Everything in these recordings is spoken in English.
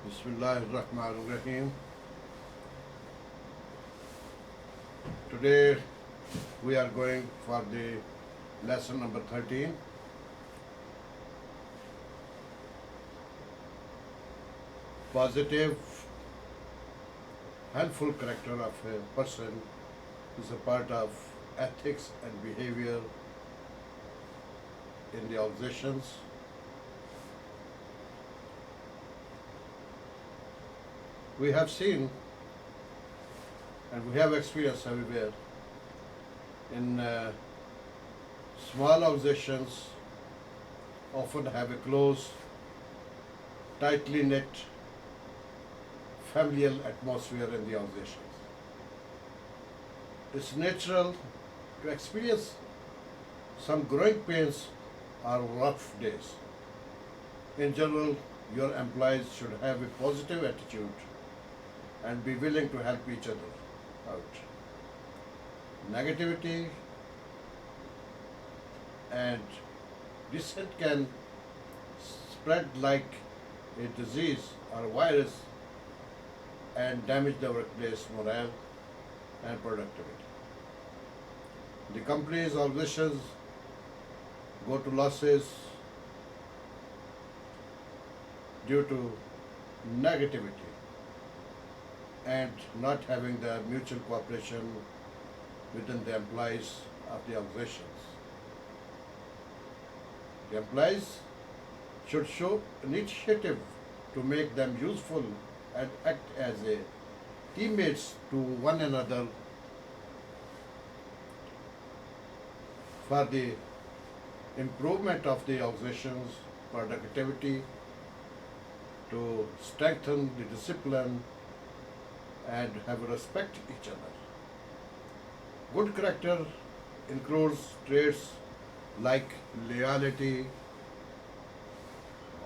Bismillahirrahmanirrahim. Today we are going for the lesson number 13. Positive, helpful character of a person is a part of ethics and behavior in the organizations. We have seen and we have experienced everywhere in small organizations often have a close, tightly knit, familial atmosphere in the organizations. It's natural to experience some growing pains or rough days. In general, your employees should have a positive attitude and be willing to help each other out. Negativity and dissent can spread like a disease or virus and damage the workplace morale and productivity. The company's organizations go to losses due to negativity and not having the mutual cooperation within the employees of the organizations. The employees should show initiative to make them useful and act as a teammates to one another for the improvement of the organization's productivity, to strengthen the discipline and have respect each other. Good character includes traits like loyalty,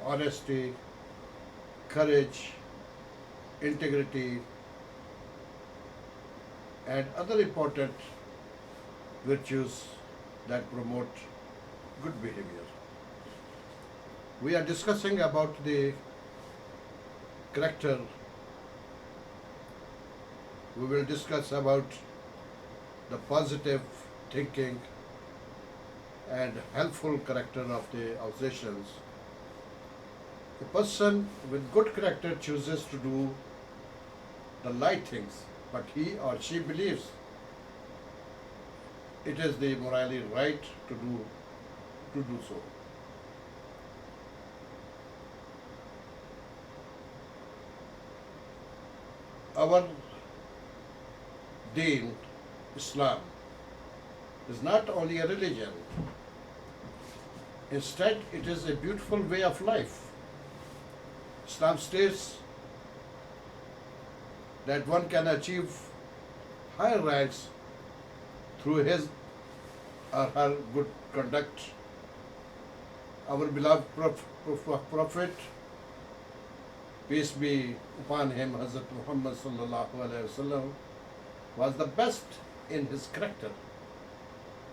honesty, courage, integrity, and other important virtues that promote good behavior. We are discussing about the character. We will discuss about the positive thinking and helpful character of the organizations. A person with good character chooses to do the right things, but he or she believes it is the morally right to do so. Our Deen, Islam, is not only a religion, instead, it is a beautiful way of life. Islam states that one can achieve higher ranks through his or her good conduct. Our beloved Prophet, peace be upon him, Hazrat Muhammad sallallahu alaihi wasallam, was the best in his character,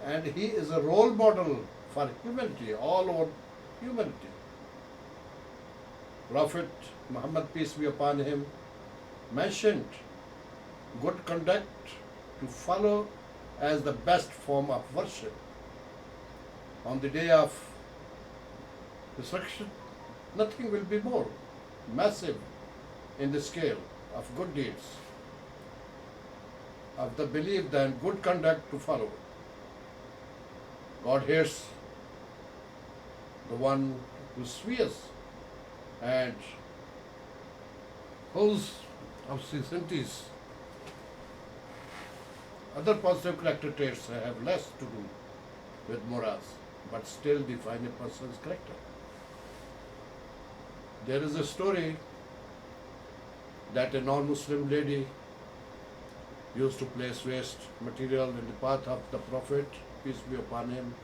and he is a role model for humanity, all over humanity. Prophet Muhammad, peace be upon him, mentioned good conduct to follow as the best form of worship. On the day of resurrection, nothing will be more massive in the scale of good deeds, of the belief than good conduct to follow. God hears the one who swears and holds of sincerities. Other positive character traits have less to do with morals, but still define a person's character. There is a story that a non-Muslim lady used to place waste material in the path of the Prophet, peace be upon him,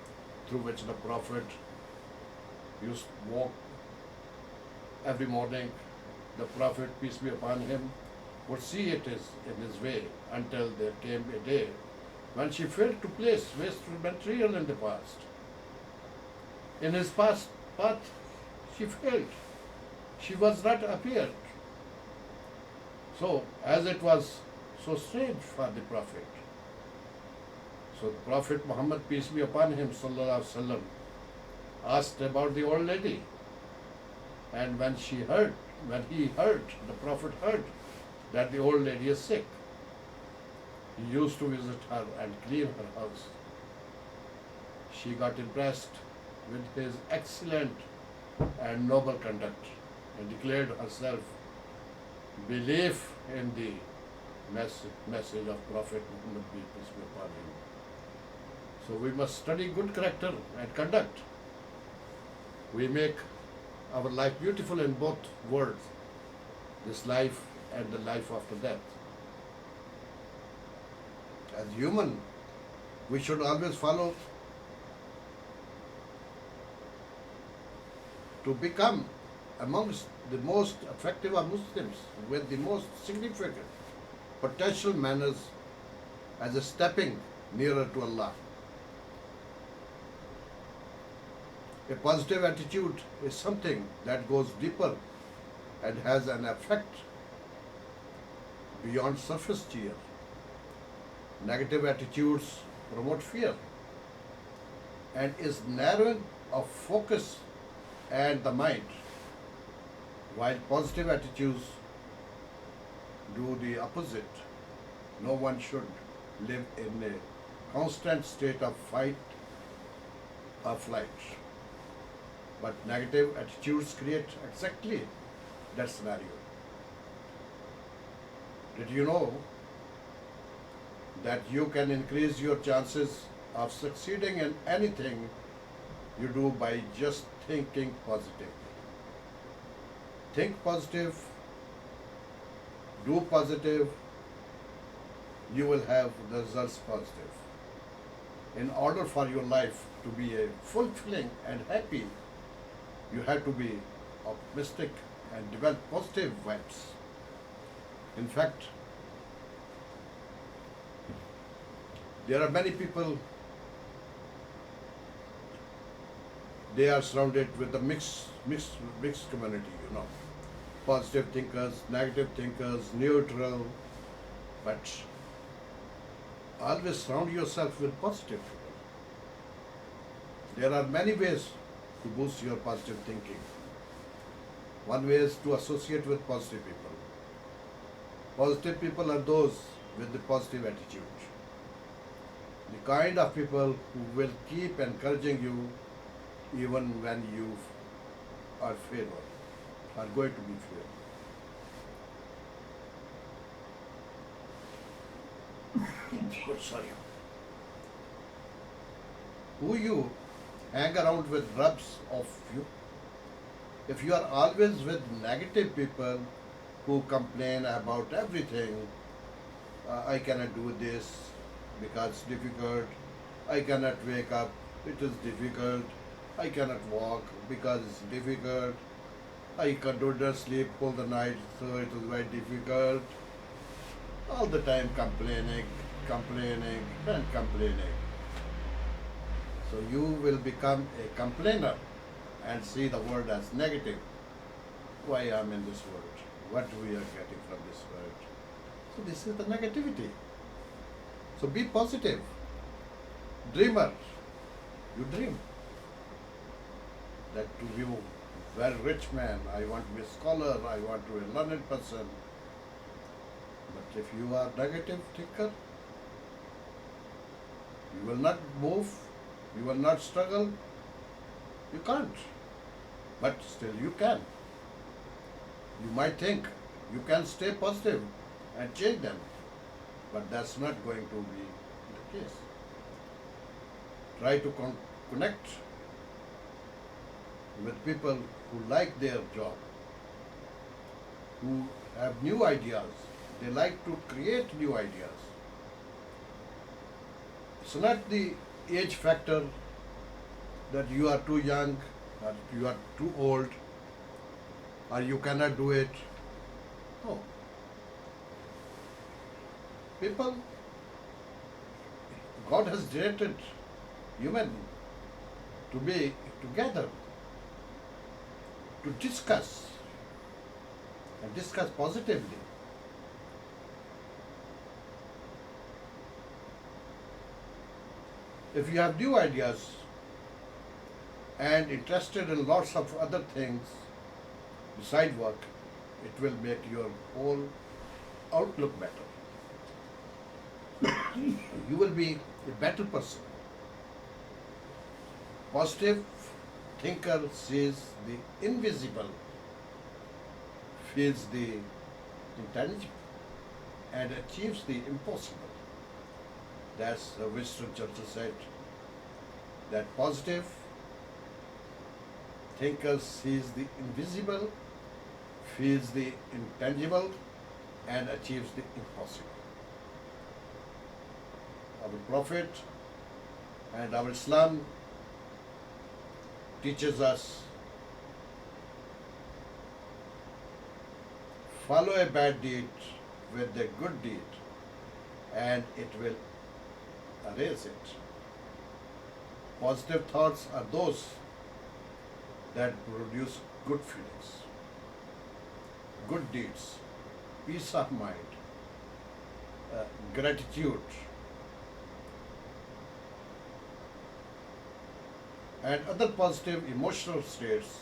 through which the Prophet used to walk every morning. The Prophet, peace be upon him, would see it is in his way until there came a day when she failed to place waste material in the past. In his past path, she failed. She was not appeared So, as it was so strange for the Prophet, so the Prophet Muhammad, peace be upon him, sallallahu alaihi wasallam, asked about the old lady. And when he heard, the Prophet heard that the old lady is sick, he used to visit her and clean her house. She got impressed with his excellent and noble conduct and declared herself belief in the message of Prophet Muhammad, peace be upon him. So we must study good character and conduct. We make our life beautiful in both worlds, this life and the life after death. As human, we should always follow to become amongst the most effective of Muslims with the most significant potential manners as a stepping nearer to Allah. A positive attitude is something that goes deeper and has an effect beyond surface cheer. Negative attitudes promote fear and is narrowing of focus and the mind, while positive attitudes do the opposite. No one should live in a constant state of fight or flight. But negative attitudes create exactly that scenario. Did you know that you can increase your chances of succeeding in anything you do by just thinking positive? Think positive, do positive, you will have the results positive. In order for your life to be a fulfilling and happy, you have to be optimistic and develop positive vibes. In fact, there are many people, they are surrounded with a mixed community, you know. Positive thinkers, negative thinkers, neutral, but always surround yourself with positive people. There are many ways to boost your positive thinking. One way is to associate with positive people. Positive people are those with the positive attitude. The kind of people who will keep encouraging you even when you are failure, are going to be failure. Sorry. Who you hang around with rubs of you. If you are always with negative people who complain about everything, I cannot do this because it's difficult, I cannot wake up, it is difficult, I cannot walk because it's difficult, I do not sleep all the night, so it is very difficult. All the time complaining and complaining. So you will become a complainer and see the world as negative. Why I am in this world? What we are getting from this world? So this is the negativity. So be positive. Dreamer. You dream that to be a very rich man, I want to be a scholar, I want to be a learned person. But if you are negative thinker, you will not move, you will not struggle, you can't. But still you can. You might think you can stay positive and change them, but that's not going to be the case. Try to connect with people who like their job, who have new ideas. They like to create new ideas. It's not the age factor that you are too young or you are too old or you cannot do it. No. People, God has created human to be together, to discuss and discuss positively. If you have new ideas and interested in lots of other things beside work, it will make your whole outlook better. You will be a better person. Positive thinker sees the invisible, feels the intangible, and achieves the impossible. That's Winston Churchill said that positive thinker sees the invisible, feels the intangible, and achieves the impossible. Our Prophet and our Islam teaches us follow a bad deed with a good deed and it will erase it. Positive thoughts are those that produce good feelings, good deeds, peace of mind, gratitude, and other positive emotional states.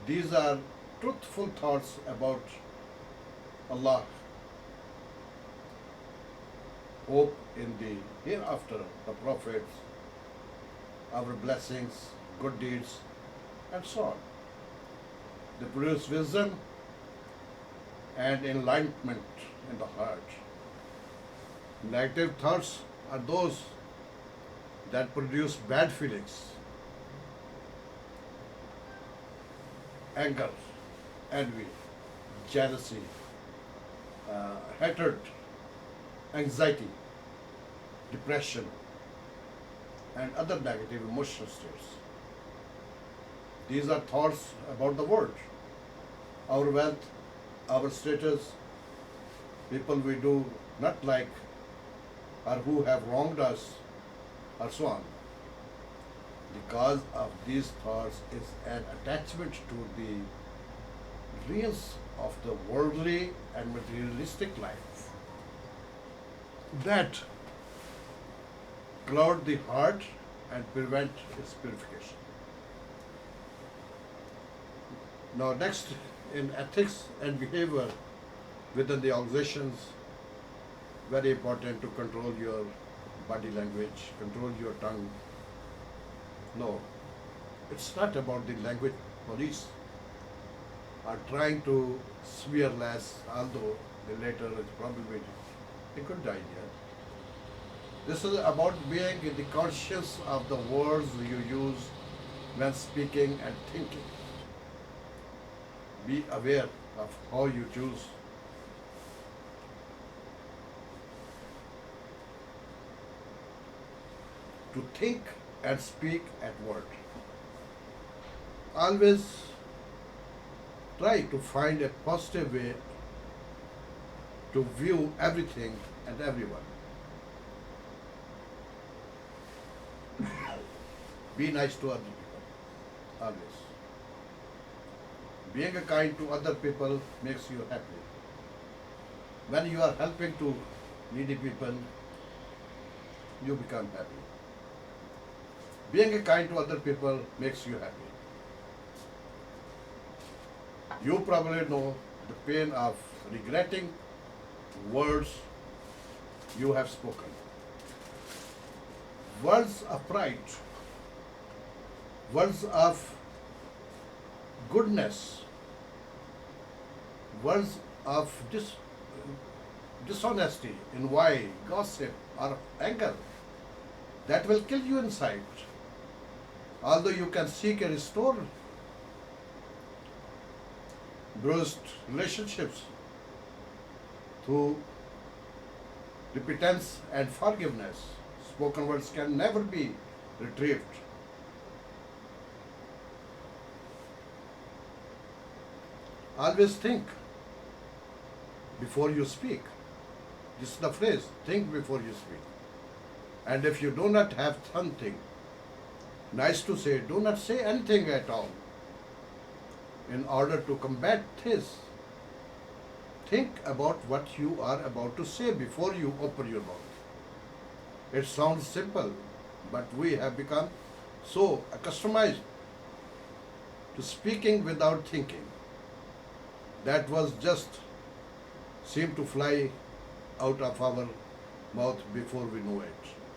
These are truthful thoughts about Allah, hope in the hereafter, the prophets, our blessings, good deeds, and so on. They produce wisdom and enlightenment in the heart. Negative thoughts are those that produce bad feelings, anger, envy, jealousy, hatred, anxiety, depression, and other negative emotional states. These are thoughts about the world, our wealth, our status, people we do not like, or who have wronged us, or so on. The cause of these thoughts is an attachment to the reals of the worldly and materialistic life that cloud the heart and prevent its purification. Now, next, in ethics and behavior within the organizations, very important to control your body language, control your tongue. No, it's not about the language. Police are trying to swear less, although the latter is probably a good idea. This is about being in the conscious of the words you use when speaking and thinking. Be aware of how you choose. To think and speak at work. Always try to find a positive way to view everything and everyone. Be nice to other people, always. Being kind to other people makes you happy. When you are helping to needy people, you become happy. Being kind to other people makes you happy. You probably know the pain of regretting words you have spoken. Words of pride, words of goodness, words of dishonesty, envy, gossip, or anger that will kill you inside. Although you can seek and restore bruised relationships through repentance and forgiveness, spoken words can never be retrieved. Always think before you speak. This is the phrase, think before you speak. And if you do not have something nice to say, do not say anything at all. In order to combat this, think about what you are about to say before you open your mouth. It sounds simple, but we have become so accustomed to speaking without thinking. That was just seemed to fly out of our mouth before we know it.